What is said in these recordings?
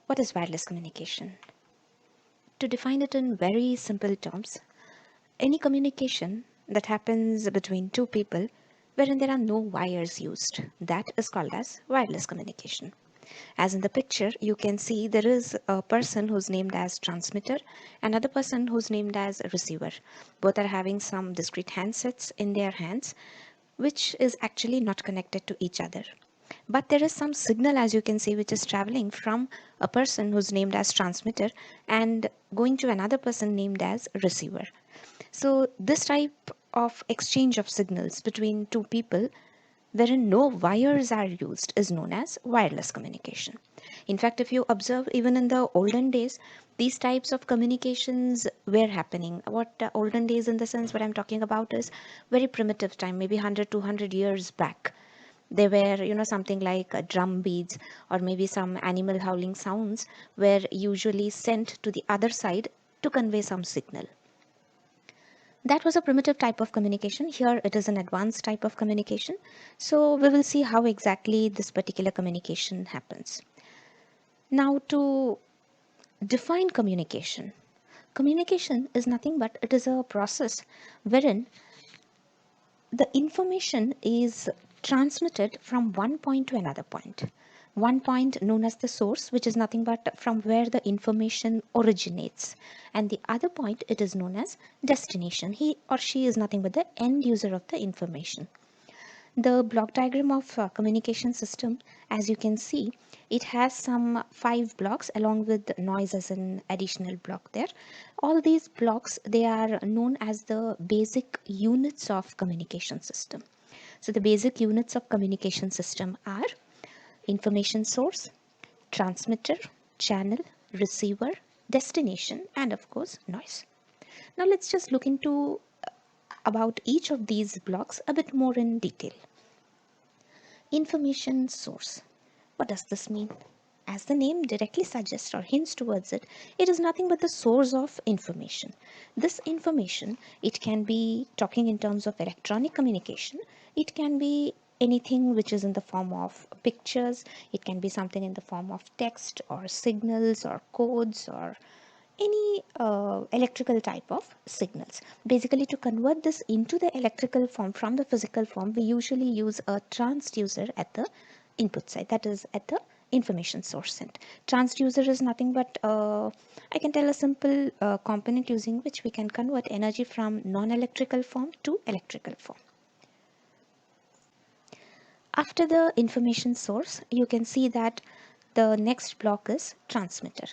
What is wireless communication? To define it in very simple terms, any communication that happens between two people wherein there are no wires used, that is called as wireless communication. As in the picture, you can see there is a person who's named as transmitter, another person who's named as receiver. Both are having some discrete handsets in their hands, which is actually not connected to each other. But there is some signal, as you can see, which is traveling from a person who's named as transmitter and going to another person named as receiver. So this type of exchange of signals between two people wherein no wires are used is known as wireless communication. In fact, if you observe, even in the olden days, these types of communications were happening. What olden days in the sense, what I'm talking about is very primitive time, maybe 100, 200 years back. They were, something like drum beats or maybe some animal howling sounds were usually sent to the other side to convey some signal. That was a primitive type of communication. Here it is an advanced type of communication. So we will see how exactly this particular communication happens. Now, to define communication, communication is nothing but it is a process wherein the information is transmitted from one point to another point. One point known as the source, which is nothing but from where the information originates, and the other point it is known as destination. He or she is nothing but the end user of the information. The block diagram of communication system, as you can see, it has some 5 blocks along with noise as an additional block there. All these blocks, they are known as the basic units of communication system. So the basic units of communication system are information source, transmitter, channel, receiver, destination, and of course noise. Now let's just look into about each of these blocks a bit more in detail. Information source. What does this mean? As the name directly suggests or hints towards it, it is nothing but the source of information. This information, it can be talking in terms of electronic communication, it can be anything which is in the form of pictures, it can be something in the form of text or signals or codes or any electrical type of signals. Basically, to convert this into the electrical form from the physical form, we usually use a transducer at the input side, that is at the information source end. Transducer is nothing but I can tell a simple component using which we can convert energy from non-electrical form to electrical form. After the information source, you can see that the next block is transmitter.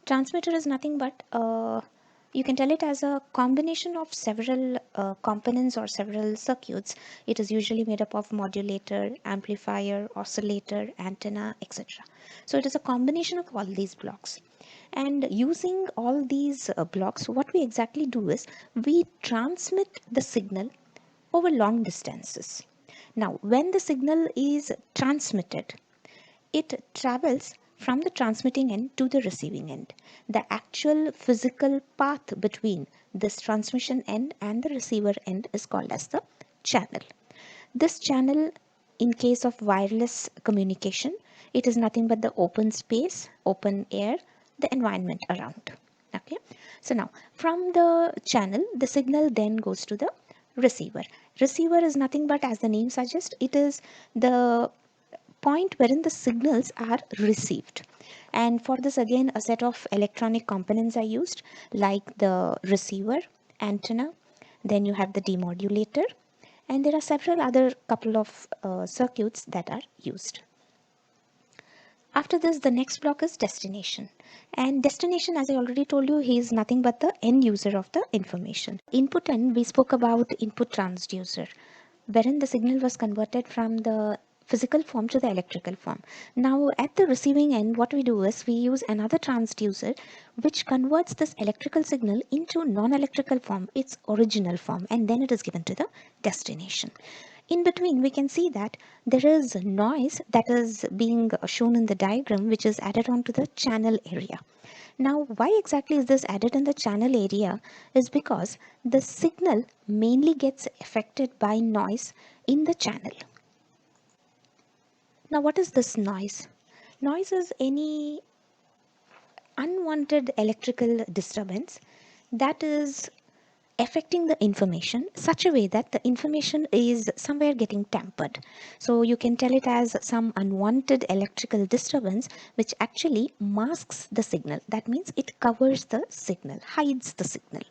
Transmitter is nothing but you can tell it as a combination of several components or several circuits. It is usually made up of modulator, amplifier, oscillator, antenna, etc. So it is a combination of all these blocks. And using all these blocks, what we exactly do is we transmit the signal over long distances. Now, when the signal is transmitted, it travels from the transmitting end to the receiving end. The actual physical path between this transmission end and the receiver end is called as the channel. This channel, in case of wireless communication, it is nothing but the open space, open air, the environment around. Okay, so now from the channel, the signal then goes to the receiver. Receiver is nothing but, as the name suggests, it is the point wherein the signals are received. And for this, again, a set of electronic components are used, like the receiver, antenna, then you have the demodulator, and there are several other couple of circuits that are used. After this, the next block is destination. And destination, as I already told you, he is nothing but the end user of the information. Input end, we spoke about input transducer, wherein the signal was converted from the physical form to the electrical form. Now, at the receiving end, what we do is we use another transducer which converts this electrical signal into non-electrical form, its original form, and then it is given to the destination. In between, we can see that there is noise that is being shown in the diagram, which is added onto the channel area. Now, why exactly is this added in the channel area is because the signal mainly gets affected by noise in the channel. Now, what is this noise? Noise is any unwanted electrical disturbance that is affecting the information such a way that the information is somewhere getting tampered. So you can tell it as some unwanted electrical disturbance which actually masks the signal. That means it covers the signal, hides the signal.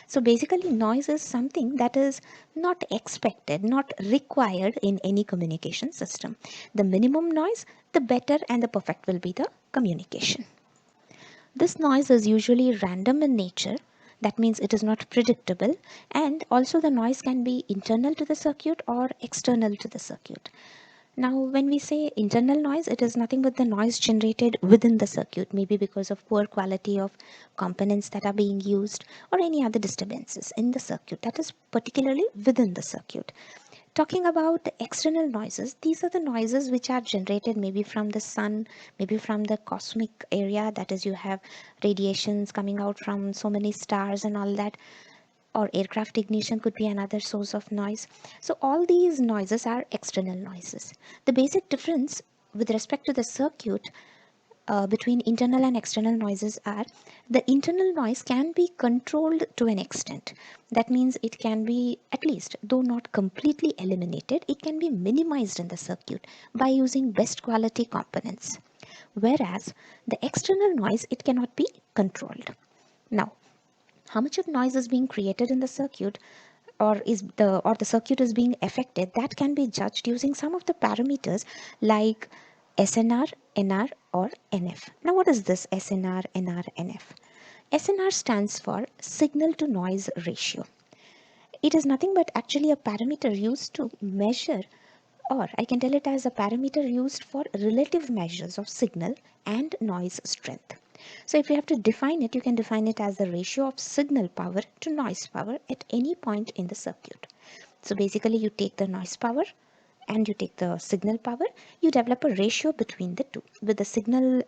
So basically noise is something that is not expected, not required in any communication system. The minimum noise, the better and the perfect will be the communication. This noise is usually random in nature. That means it is not predictable, and also the noise can be internal to the circuit or external to the circuit. Now, when we say internal noise, it is nothing but the noise generated within the circuit, maybe because of poor quality of components that are being used or any other disturbances in the circuit that is particularly within the circuit. Talking about the external noises, these are the noises which are generated maybe from the sun, maybe from the cosmic area, that is, you have radiations coming out from so many stars and all that, or aircraft ignition could be another source of noise. So all these noises are external noises. The basic difference with respect to the circuit between internal and external noises are the internal noise can be controlled to an extent. That means it can be, at least, though not completely eliminated, it can be minimized in the circuit by using best quality components. Whereas the external noise, it cannot be controlled. Now, how much of noise is being created in the circuit or the circuit is being affected, that can be judged using some of the parameters like SNR, NR or NF. Now what is this SNR, NR, NF? SNR stands for signal to noise ratio. It is nothing but actually a parameter used to measure, or I can tell it as a parameter used for relative measures of signal and noise strength. So if you have to define it, you can define it as the ratio of signal power to noise power at any point in the circuit. So basically you take the noise power and you take the signal power, you develop a ratio between the two with the signal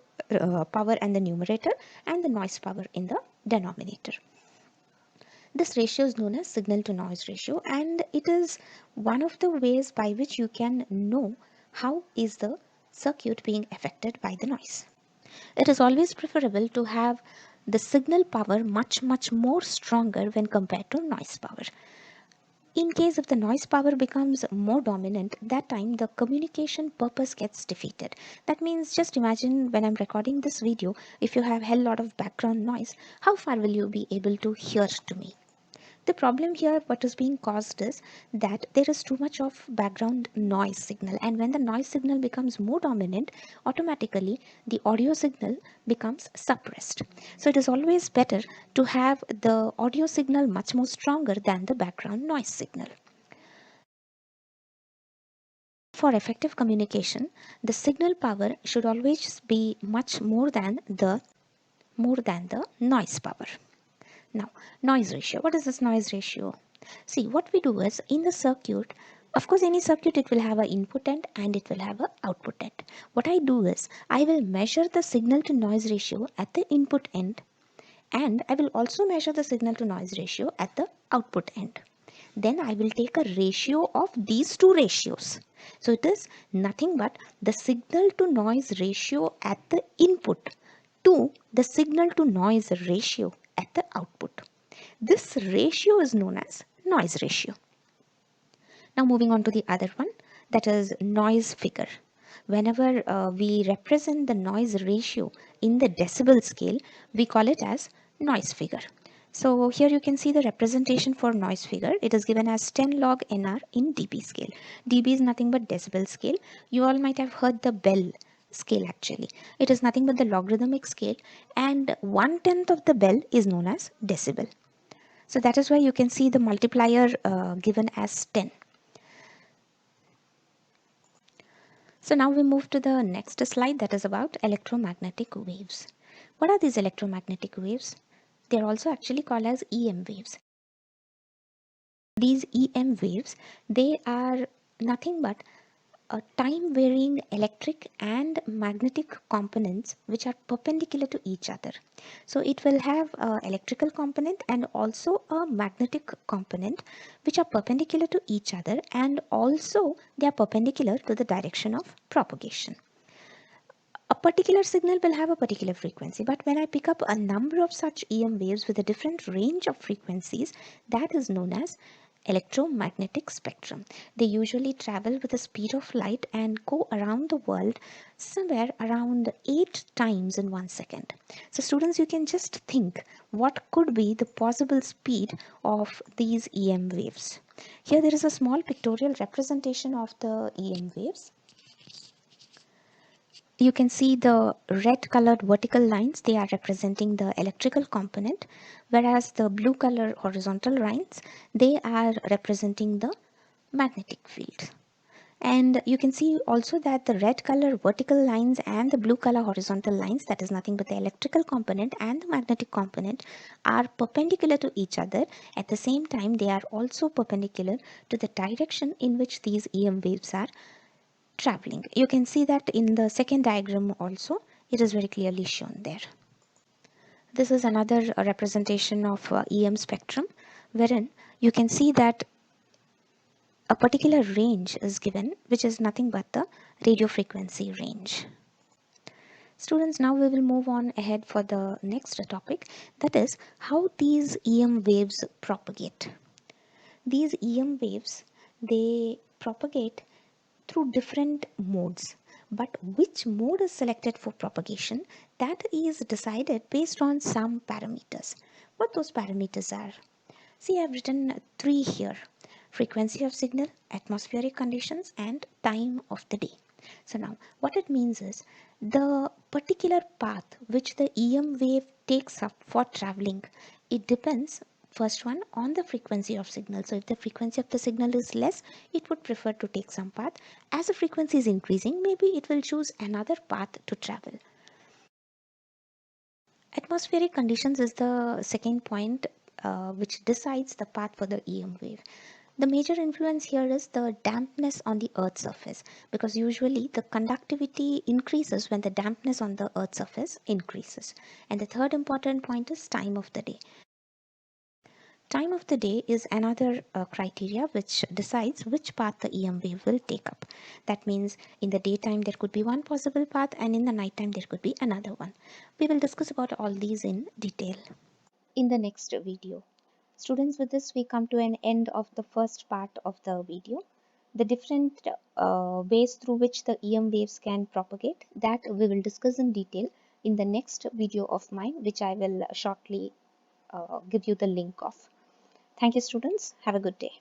power in the numerator and the noise power in the denominator. This ratio is known as signal to noise ratio, and it is one of the ways by which you can know how is the circuit being affected by the noise. It is always preferable to have the signal power much more stronger when compared to noise power. In case if the noise power becomes more dominant, that time the communication purpose gets defeated. That means just imagine when I'm recording this video, if you have a hell lot of background noise, how far will you be able to hear to me? The problem here, what is being caused is that there is too much of background noise signal, and when the noise signal becomes more dominant, automatically the audio signal becomes suppressed. So it is always better to have the audio signal much more stronger than the background noise signal. For effective communication, the signal power should always be much more than the noise power. Now, noise ratio. What is this noise ratio? See, what we do is in the circuit, of course, any circuit it will have an input end and it will have an output end. What I do is I will measure the signal to noise ratio at the input end, and I will also measure the signal to noise ratio at the output end. Then I will take a ratio of these two ratios. So it is nothing but the signal to noise ratio at the input to the signal to noise ratio at the output. This ratio is known as noise ratio. Now moving on to the other one, that is noise figure. Whenever we represent the noise ratio in the decibel scale, we call it as noise figure. So here you can see the representation for noise figure. It is given as 10 log NR in dB scale. dB is nothing but decibel scale. You all might have heard the bell scale actually. It is nothing but the logarithmic scale, and 1/10 of the bell is known as decibel. So that is why you can see the multiplier given as 10. So now we move to the next slide, that is about electromagnetic waves. What are these electromagnetic waves? They are also actually called as EM waves. These EM waves, they are nothing but time varying electric and magnetic components which are perpendicular to each other. So it will have an electrical component and also a magnetic component which are perpendicular to each other, and also they are perpendicular to the direction of propagation. A particular signal will have a particular frequency, but when I pick up a number of such EM waves with a different range of frequencies, that is known as electromagnetic spectrum. They usually travel with the speed of light and go around the world somewhere around 8 times in 1 second. So students, you can just think what could be the possible speed of these EM waves. Here there is a small pictorial representation of the EM waves. You can see the red colored vertical lines, they are representing the electrical component, whereas the blue color horizontal lines, they are representing the magnetic field. And you can see also that the red color vertical lines and the blue color horizontal lines, that is nothing but the electrical component and the magnetic component, are perpendicular to each other. At the same time, they are also perpendicular to the direction in which these EM waves are traveling. You can see that in the second diagram also, it is very clearly shown there. This is another representation of EM spectrum, wherein you can see that a particular range is given, which is nothing but the radio frequency range. Students, now we will move on ahead for the next topic, that is how these EM waves propagate. These EM waves, they propagate through different modes, but which mode is selected for propagation, that is decided based on some parameters. What those parameters are? See, I've written three here: frequency of signal, atmospheric conditions, and time of the day. So now what it means is the particular path which the EM wave takes up for traveling, it depends, first one, on the frequency of signal. So if the frequency of the signal is less, it would prefer to take some path. As the frequency is increasing, maybe it will choose another path to travel. Atmospheric conditions is the second point which decides the path for the EM wave. The major influence here is the dampness on the Earth's surface, because usually the conductivity increases when the dampness on the Earth's surface increases. And the third important point is time of the day. Time of the day is another criteria which decides which path the EM wave will take up. That means in the daytime there could be one possible path, and in the nighttime there could be another one. We will discuss about all these in detail in the next video. Students, with this we come to an end of the first part of the video. The different ways through which the EM waves can propagate, that we will discuss in detail in the next video of mine, which I will shortly give you the link of. Thank you, students. Have a good day.